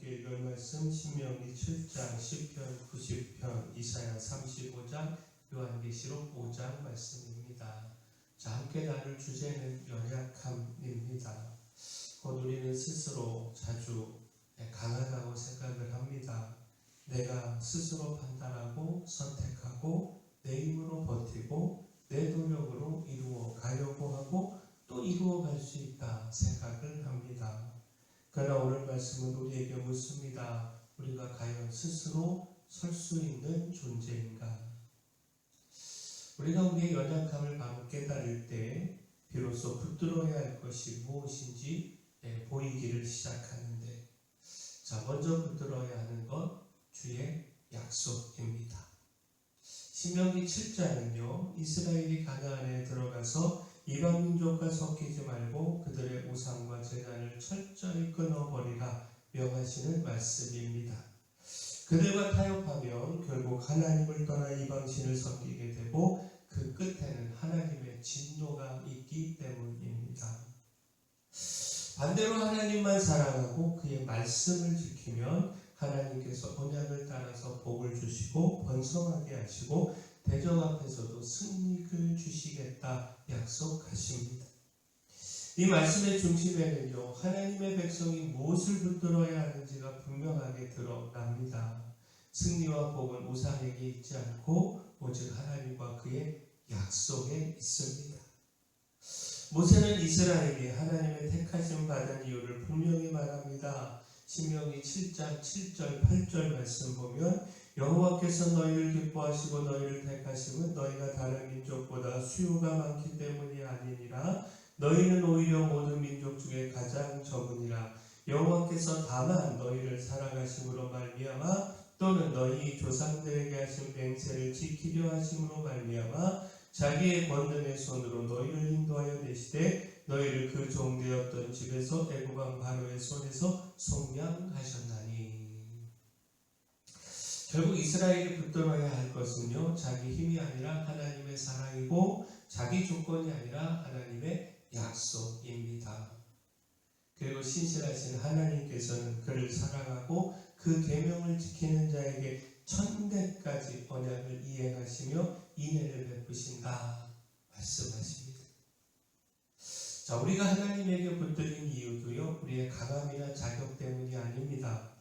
함께 읽을 말씀 신명기 7장, 시편 90편, 이사야 35장, 요한계시록 5장 말씀입니다. 자, 함께 나눌 주제는 연약함입니다. 곧 우리는 스스로 자주 강하다고 생각을 합니다. 내가 스스로 판단하고 선택하고 내 힘으로 버티고 내 노력으로 이루어 가려고 하고 또 이루어 갈 수 있다 생각을 합니다. 그러나 오늘 말씀은 우리에게 묻습니다. 우리가 과연 스스로 설 수 있는 존재인가? 우리가 우리의 연약함을 바로 깨달을 때 비로소 붙들어야 할 것이 무엇인지 보이기를 시작하는데, 자, 먼저 붙들어야 하는 것 주의 약속입니다. 신명기 7장은요, 이스라엘이 가나안에 들어가서 이방 민족과 섞이지 말고 그들의 우상과 제단을 철저히 끊어버리라 명하시는 말씀입니다. 그들과 타협하면 결국 하나님을 떠나 이방신을 섬기게 되고 그 끝에는 하나님의 진노가 있기 때문입니다. 반대로 하나님만 사랑하고 그의 말씀을 지키면 하나님께서 언약을 따라서 복을 주시고 번성하게 하시고 대적 앞에서도 승리를 주시겠다 약속하십니다. 이 말씀의 중심에는요, 하나님의 백성이 무엇을 붙들어야 하는지가 분명하게 드러납니다. 승리와 복은 우상에게 있지 않고 오직 하나님과 그의 약속에 있습니다. 모세는 이스라엘이 하나님의 택하심 받은 이유를 분명히 말합니다. 신명기 7장 7절 8절 말씀 보면 여호와께서 너희를 기뻐하시고 너희를 택하심은 너희가 다른 민족보다 수요가 많기 때문이 아니니라. 너희는 오히려 모든 민족 중에 가장 적으니라. 여호와께서 다만 너희를 사랑하심으로 말미암아 또는 너희 조상들에게 하신 맹세를 지키려 하심으로 말미암아 자기의 권능의 손으로 너희를 인도하여 내시되 너희를 그 종되었던 집에서 애굽 왕 바로의 손에서 속량하셨나니. 결국 이스라엘이 붙들어야 할 것은요, 자기 힘이 아니라 하나님의 사랑이고 자기 조건이 아니라 하나님의 약속입니다. 그리고 신실하신 하나님께서는 그를 사랑하고 그 계명을 지키는 자에게 천대까지 언약을 이행하시며 인애를 베푸신다 말씀하십니다. 자, 우리가 하나님에게 붙들린 이유도요, 우리의 강함이나 자격 때문이 아닙니다.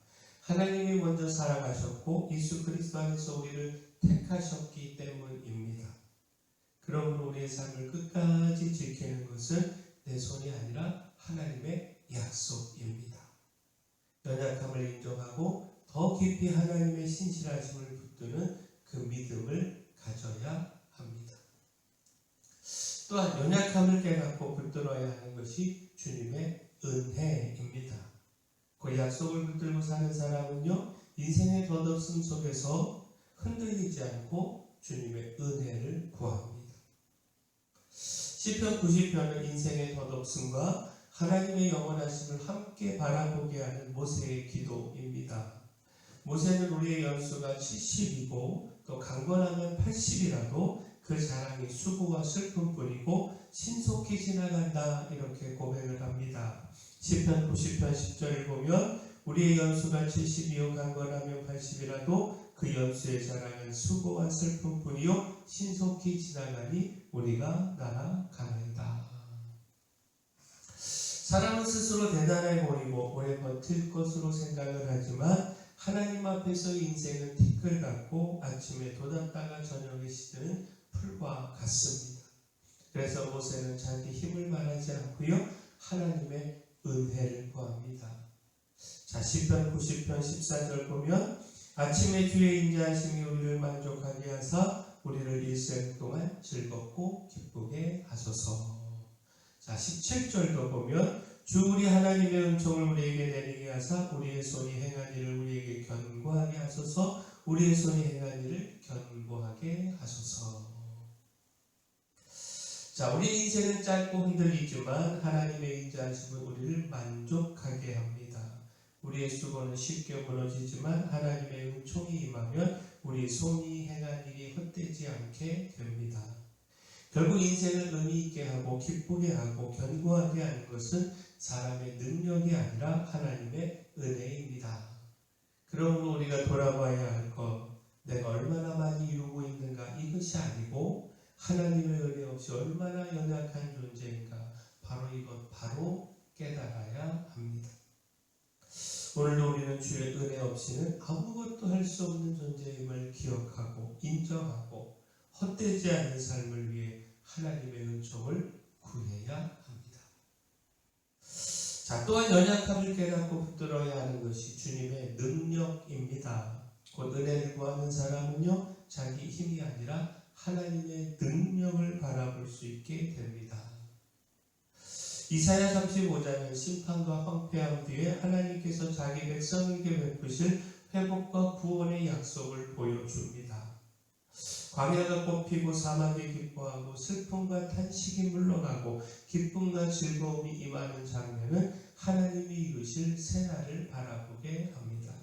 하나님이 먼저 사랑하셨고 예수 그리스도 안에서 우리를 택하셨기 때문입니다. 그러므로 우리의 삶을 끝까지 지키는 것은 내 손이 아니라 하나님의 약속입니다. 연약함을 인정하고 더 깊이 하나님의 신실하심을 붙드는 그 믿음을 가져야 합니다. 또한 연약함을 깨닫고 붙들어야 하는 것이 주님의 은혜입니다. 그 약속을 붙들고 사는 사람은요, 인생의 덧없음 속에서 흔들리지 않고 주님의 은혜를 구합니다. 시편 90편은 인생의 덧없음과 하나님의 영원하심을 함께 바라보게 하는 모세의 기도입니다. 모세는 우리의 연수가 70이고 또 강건하면 80이라도 그 자랑이 수고와 슬픔뿐이고 신속히 지나간다 이렇게 고백을 합니다. 시편 90편 10절을 보면 우리의 연수가 70이요 강건하면 80이라도 그 연수의 자랑은 수고와 슬픔뿐이요 신속히 지나가니 우리가 날아가나이다. 사람은 스스로 대단해 보이고 오래 버틸 것으로 생각을 하지만 하나님 앞에서 인생은 티끌 같고 아침에 돋았다가 저녁에 시드는 풀과 같습니다. 그래서 모세는 자기 힘을 말하지 않고요, 하나님의 은혜를 구합니다. 자, 시편 90편 14절 보면 아침에 주의 인자하심이 우리를 만족하게 하사 우리를 일생 동안 즐겁고 기쁘게 하소서. 자, 17절도 보면 주 우리 하나님의 은총을 우리에게 내리게 하사 우리의 손이 행한 일을 우리에게 견고하게 하소서. 우리의 손이 행한 일을 견고하게 하소서. 자, 우리 인생은 짧고 흔들리지만 하나님의 인자하심은 우리를 만족하게 합니다. 우리의 수고는 쉽게 무너지지만 하나님의 은총이 임하면 우리 손이 행한 일이 헛되지 않게 됩니다. 결국 인생을 의미 있게 하고 기쁘게 하고 견고하게 하는 것은 사람의 능력이 아니라 하나님의 은혜입니다. 그러므로 우리가 돌아봐야 할 것, 내가 얼마나 많이 이루고 있는가 이것이 아니고 하나님의 은혜 없이 얼마나 연약한 존재인가, 바로 이것 바로 깨달아야 합니다. 오늘도 우리는 주의 은혜 없이는 아무것도 할 수 없는 존재임을 기억하고 인정하고 헛되지 않은 삶을 위해 하나님의 은총을 구해야 합니다. 자, 또한 연약함을 깨닫고 붙들어야 하는 것이 주님의 능력입니다. 곧 은혜를 구하는 사람은요, 자기 힘이 아니라 하나님의 능력을 바라볼 수 있게 됩니다. 이사야 35장은 심판과 황폐함 뒤에 하나님께서 자기 백성에게 베푸실 회복과 구원의 약속을 보여줍니다. 광야가 꽃피고 사막이 기뻐하고 슬픔과 탄식이 물러가고 기쁨과 즐거움이 임하는 장면은 하나님이 이루실 새날을 바라보게 합니다.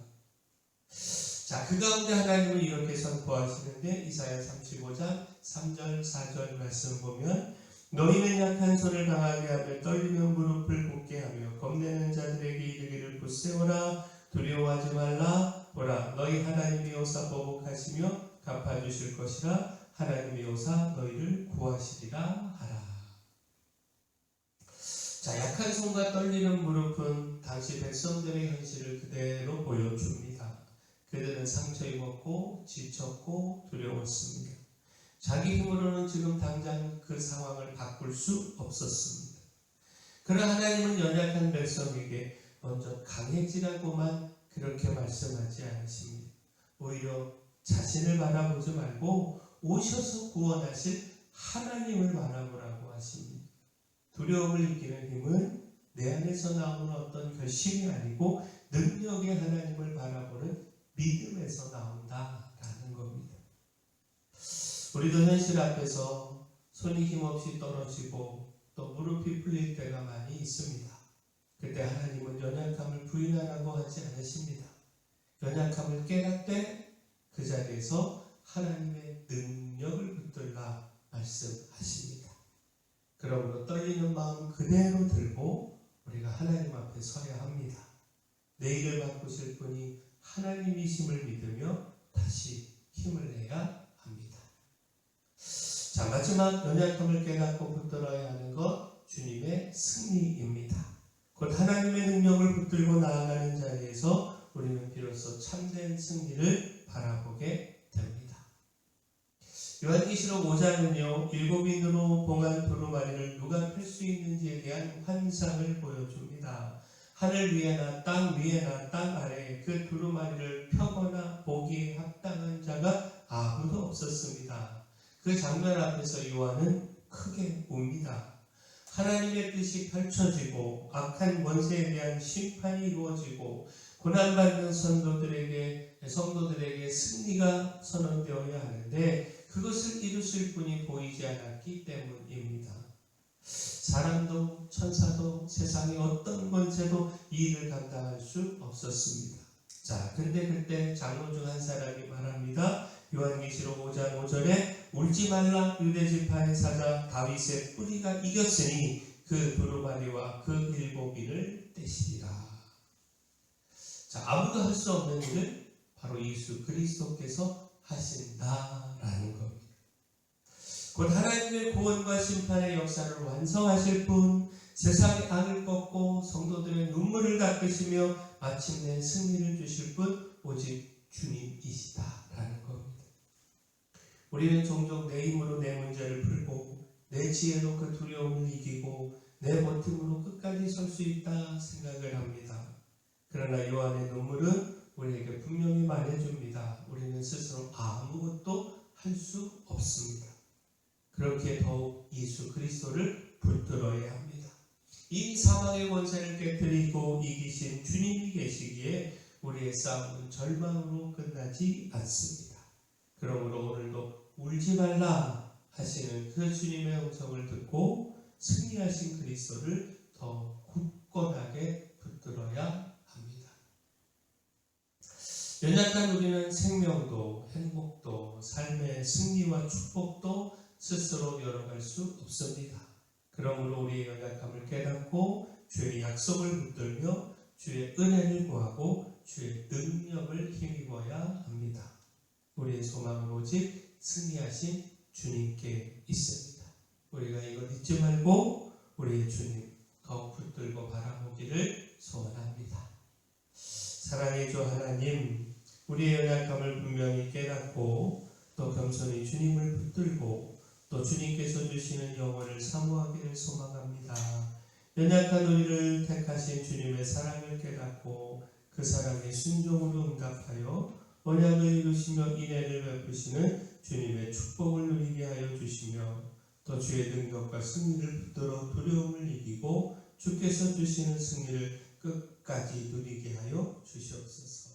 자, 그 가운데 하나님은 이렇게 선포하시는데 이사야 35장 3절 4절 말씀 보면 너희는 약한 손을 강하게 하며 떨리는 무릎을 굳게 하며 겁내는 자들에게 이르기를 굳세어라 두려워하지 말라 보라 너희 하나님이 오사 보복하시며 갚아주실 것이라 하나님이 오사 너희를 구하시리라 하라. 자, 약한 손과 떨리는 무릎은 당시 백성들의 현실을 그대로 보여줍니다. 그들은 상처 입었고 지쳤고 두려웠습니다. 자기 힘으로는 지금 당장 그 상황을 바꿀 수 없었습니다. 그러나 하나님은 연약한 백성에게 먼저 강해지라고만 그렇게 말씀하지 않으십니다. 오히려 자신을 바라보지 말고 오셔서 구원하실 하나님을 바라보라고 하십니다. 두려움을 이기는 힘은 내 안에서 나오는 어떤 결심이 아니고 능력의 하나님을 바라보는 믿음에서 나온다라는 겁니다. 우리도 현실 앞에서 손이 힘없이 떨어지고 또 무릎이 풀릴 때가 많이 있습니다. 그때 하나님은 연약함을 부인하라고 하지 않으십니다. 연약함을 깨닫되 그 자리에서 하나님의 능력을 붙들라 말씀하십니다. 그러므로 떨리는 마음 그대로 들고 우리가 하나님 앞에 서야 합니다. 내일을 바꾸실 분이 하나님이심을 믿으며 다시 힘을 내야 합니다. 자, 마지막 연약함을 깨닫고 붙들어야 하는 것 주님의 승리입니다. 곧 하나님의 능력을 붙들고 나아가는 자리에서 우리는 비로소 참된 승리를 바라보게 됩니다. 요한계시록 5장은요 7인으로 봉한 두루마리를 누가 펼 수 있는지에 대한 환상을 보여줍니다. 하늘 위에나 땅 위에나 땅 아래에 그 두루마리를 펴거나 보기에 합당한 자가 아무도 없었습니다. 그 장면 앞에서 요한은 크게 웁니다. 하나님의 뜻이 펼쳐지고 악한 권세에 대한 심판이 이루어지고 고난받는 성도들에게 승리가 선언되어야 하는데 그것을 이루실 분이 보이지 않았기 때문입니다. 사람도 천사도 세상의 어떤 권세도 이 일을 감당할 수 없었습니다. 자, 근데 그때 장로 중 한 사람이 말합니다. 요한계시록 5장 5절에 울지 말라 유대지파의 사자 다윗의 뿌리가 이겼으니 그 두루마리와 그 7인을 떼시리라. 자, 아무도 할 수 없는 일을 바로 예수 그리스도께서 하신다라는 겁니다. 곧 하나님의 구원과 심판의 역사를 완성하실 분, 세상의 악을 꺾고 성도들의 눈물을 닦으시며 마침내 승리를 주실 분 오직 주님이시다라는 겁니다. 우리는 종종 내 힘으로 내 문제를 풀고 내 지혜로 그 두려움을 이기고 내 버팀으로 끝까지 설 수 있다 생각을 합니다. 그러나 요한의 눈물은 우리에게 분명히 말해줍니다. 우리는 스스로 아무것도 할 수 없습니다. 그렇게 더욱 예수 그리스도를 붙들어야 합니다. 이 사망의 권세를 깨뜨리고 이기신 주님이 계시기에 우리의 싸움은 절망으로 끝나지 않습니다. 그러므로 오늘도 울지 말라 하시는 그 주님의 음성을 듣고 승리하신 그리스도를 더 굳건하게 붙들어야 합니다. 연약한 우리는 생명도 행복도 삶의 승리와 축복도 스스로 열어갈 수 없습니다. 그러므로 우리의 연약함을 깨닫고 주의 약속을 붙들며 주의 은혜를 구하고 주의 능력을 힘입어야 합니다. 우리의 소망은 오직 승리하신 주님께 있습니다. 우리가 이걸 잊지 말고 우리의 주님 더욱 붙들고 바라보기를 소원합니다. 사랑의 주 하나님, 우리의 연약함을 분명히 깨닫고 또 겸손히 주님을 붙들고 또 주님께서 주시는 영혼을 사모하기를 소망합니다. 연약한 우리를 택하신 주님의 사랑을 깨닫고 그 사랑에 순종으로 응답하여 언약을 이루시며 인애를 베푸시는 주님의 축복을 누리게 하여 주시며 또 주의 능력과 승리를 붙들어 두려움을 이기고 주께서 주시는 승리를 끝까지 누리게 하여 주시옵소서.